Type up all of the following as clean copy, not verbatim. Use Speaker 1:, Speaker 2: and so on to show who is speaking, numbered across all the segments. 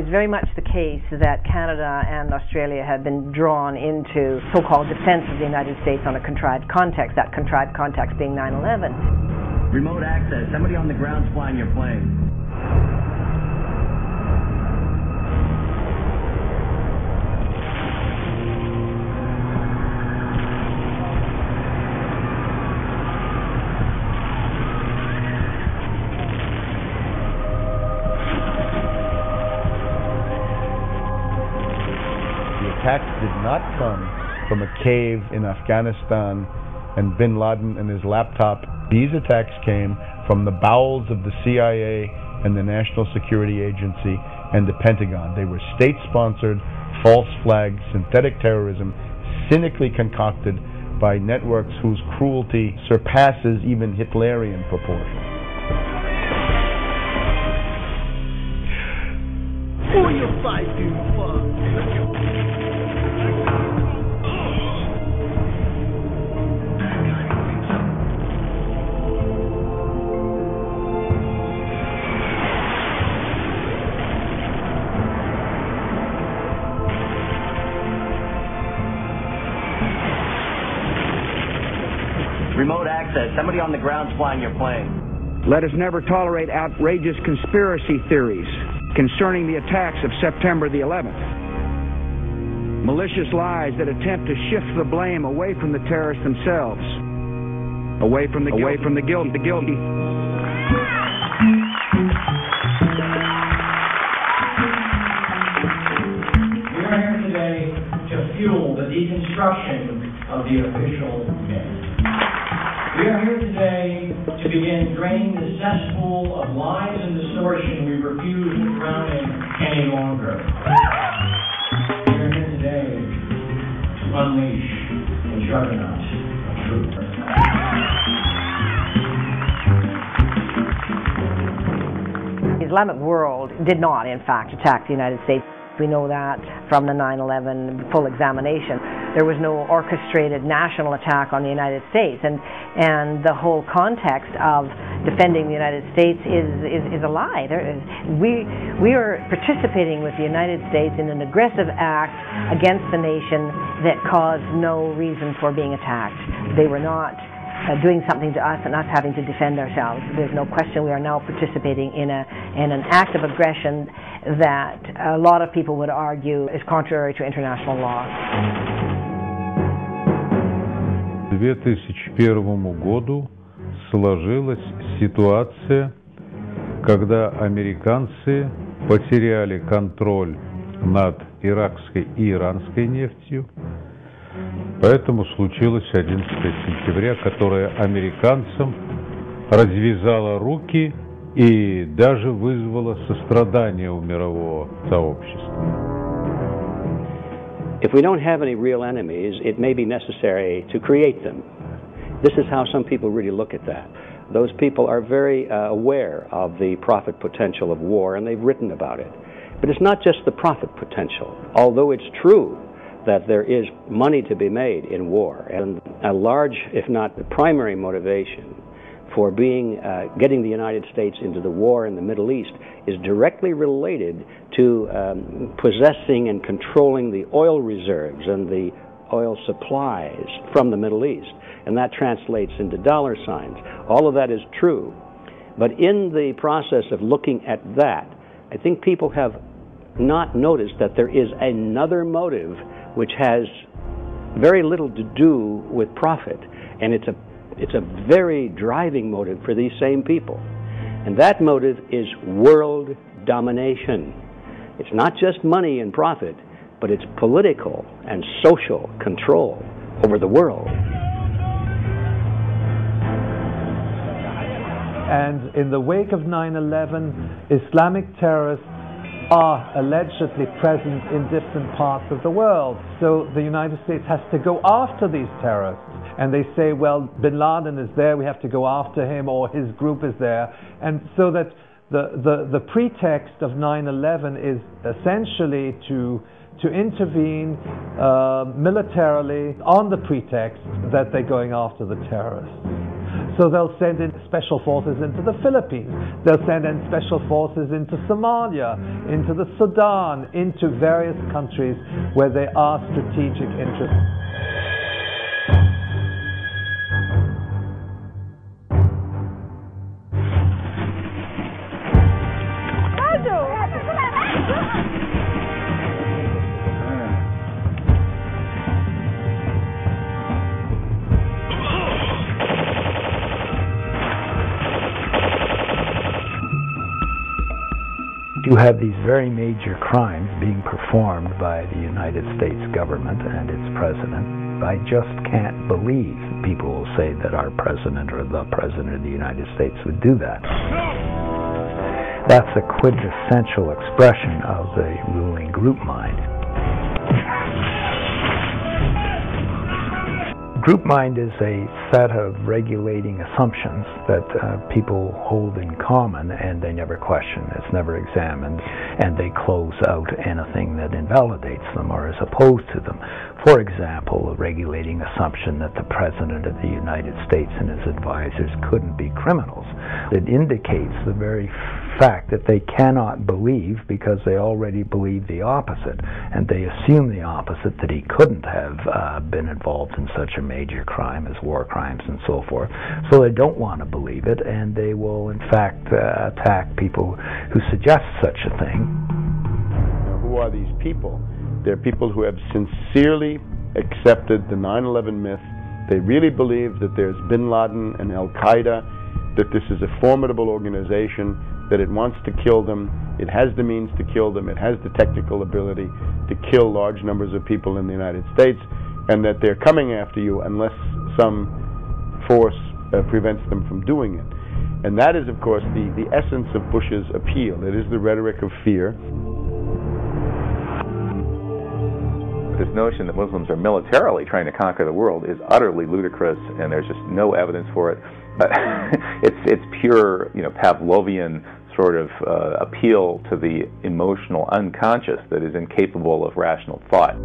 Speaker 1: is very much the case that Canada and Australia have been drawn into so-called defense of the United States on a contrived context, that contrived context being 9/11.
Speaker 2: Remote access. Somebody on the ground's flying your plane.
Speaker 3: Attacks did not come from a cave in Afghanistan and bin Laden and his laptop. These attacks came from the bowels of the CIA and the National Security Agency and the Pentagon. They were state-sponsored, false flag, synthetic terrorism, cynically concocted by networks whose cruelty surpasses even Hitlerian proportions.
Speaker 4: Who you fighting for?
Speaker 2: Remote access. Somebody on the ground's flying your plane.
Speaker 5: Let us never tolerate outrageous conspiracy theories concerning the attacks of September the 11th. Malicious lies that attempt to shift the blame away from the terrorists themselves, away from the guilty.
Speaker 6: We are here today to fuel the deconstruction of the official myth. We are here today to begin draining the cesspool of lies and distortion we refuse to drown in any longer. We are here today to unleash the juggernaut of truth.
Speaker 1: The Islamic world did not, in fact, attack the United States. We know that from the 9/11 full examination. There was no orchestrated national attack on the United States, and the whole context of defending the United States is a lie. We are participating with the United States in an aggressive act against the nation that caused no reason for being attacked. They were not doing something to us and us having to defend ourselves. There's no question we are now participating in an act of aggression that a lot of people would argue is contrary to international law.
Speaker 7: К 2001 году сложилась ситуация, когда американцы потеряли контроль над иракской и иранской нефтью. Поэтому случилось 11 сентября, которое американцам развязало руки и даже вызвало сострадание у мирового сообщества.
Speaker 8: If we don't have any real enemies, it may be necessary to create them. This is how some people really look at that. Those people are very aware of the profit potential of war, and they've written about it. But it's not just the profit potential. Although it's true that there is money to be made in war, and a large, if not the primary motivation for getting the United States into the war in the Middle East is directly related to possessing and controlling the oil reserves and the oil supplies from the Middle East. And that translates into dollar signs. All of that is true. But in the process of looking at that, I think people have not noticed that there is another motive which has very little to do with profit. And it's a very driving motive for these same people. And that motive is world domination. It's not just money and profit, but it's political and social control over the world.
Speaker 9: And in the wake of 9/11, Islamic terrorists are allegedly present in different parts of the world. So the United States has to go after these terrorists. And they say, well, bin Laden is there, we have to go after him, or his group is there. And so that the pretext of 9/11 is essentially to intervene militarily on the pretext that they're going after the terrorists. So they'll send in special forces into the Philippines. They'll send in special forces into Somalia, into the Sudan, into various countries where there are strategic interests.
Speaker 10: You have these very major crimes being performed by the United States government and its president. I just can't believe people will say that our president or the president of the United States would do that. That's a quintessential expression of the ruling group mind. Group mind is a set of regulating assumptions that people hold in common and they never question. It's never examined, and they close out anything that invalidates them or is opposed to them. For example, a regulating assumption that the President of the United States and his advisors couldn't be criminals. It indicates the very fact that they cannot believe because they already believe the opposite, and they assume the opposite, that he couldn't have been involved in such a major crime as war crimes and so forth. So they don't want to believe it, and they will in fact attack people who suggest such a thing.
Speaker 3: Now, who are these people? They're people who have sincerely accepted the 9/11 myth. They really believe that there's bin Laden and Al-Qaeda, that this is a formidable organization, that it wants to kill them, it has the means to kill them, it has the technical ability to kill large numbers of people in the United States, and that they're coming after you unless some force prevents them from doing it. And that is, of course, the essence of Bush's appeal. It is the rhetoric of fear.
Speaker 11: This notion that Muslims are militarily trying to conquer the world is utterly ludicrous, and there's just no evidence for it. It's pure, Pavlovian sort of appeal to the emotional unconscious that is incapable of rational thought.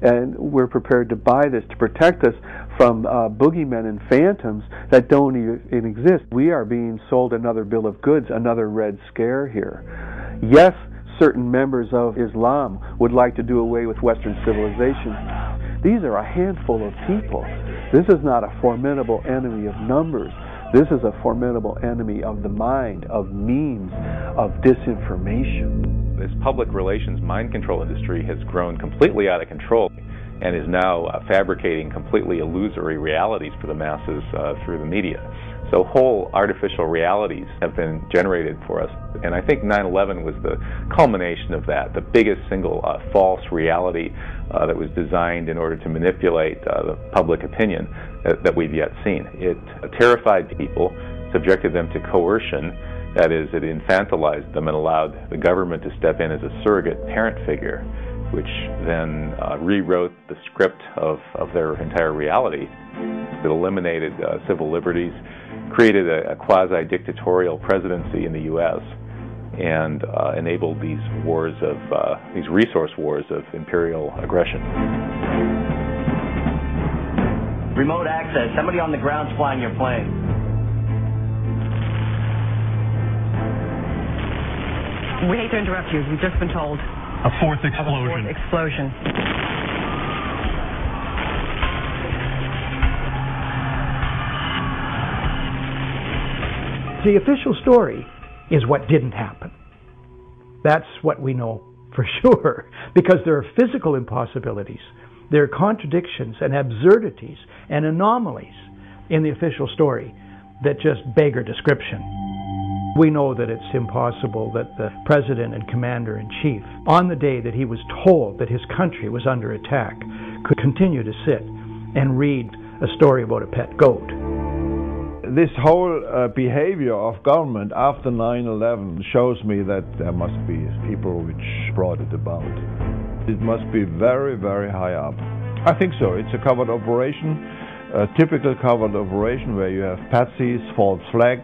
Speaker 12: And we're prepared to buy this to protect us from boogeymen and phantoms that don't even exist. We are being sold another bill of goods, another Red Scare here. Yes, certain members of Islam would like to do away with Western civilization. These are a handful of people. This is not a formidable enemy of numbers. This is a formidable enemy of the mind, of means, of disinformation.
Speaker 11: This public relations mind control industry has grown completely out of control and is now fabricating completely illusory realities for the masses through the media. So whole artificial realities have been generated for us. And I think 9/11 was the culmination of that, the biggest single false reality that was designed in order to manipulate the public opinion that we've yet seen. It terrified people, subjected them to coercion. That is, it infantilized them and allowed the government to step in as a surrogate parent figure, which then rewrote the script of their entire reality. It eliminated civil liberties, created a quasi-dictatorial presidency in the U.S., and enabled these wars of these resource wars of imperial aggression.
Speaker 2: Remote access. Somebody on the ground's flying your plane.
Speaker 1: We hate to interrupt you. We've just been told
Speaker 13: a fourth explosion.
Speaker 1: A fourth explosion.
Speaker 14: The official story is what didn't happen. That's what we know for sure, because there are physical impossibilities, there are contradictions and absurdities and anomalies in the official story that just beggar description. We know that it's impossible that the President and Commander-in-Chief, on the day that he was told that his country was under attack, could continue to sit and read a story about a pet goat.
Speaker 3: This whole behavior of government after 9/11 shows me that there must be people which brought it about. It must be very, very high up. I think so. It's a covert operation, a typical covert operation where you have patsies, false flag,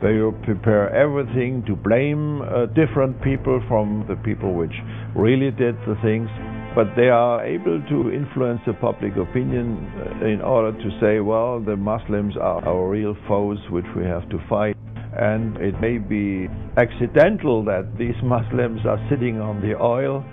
Speaker 3: where you prepare everything to blame different people from the people which really did the things.
Speaker 13: but they are able to influence the public opinion in order to say, well, the Muslims are our real foes which we have to fight. And it may be accidental that these Muslims are sitting on the oil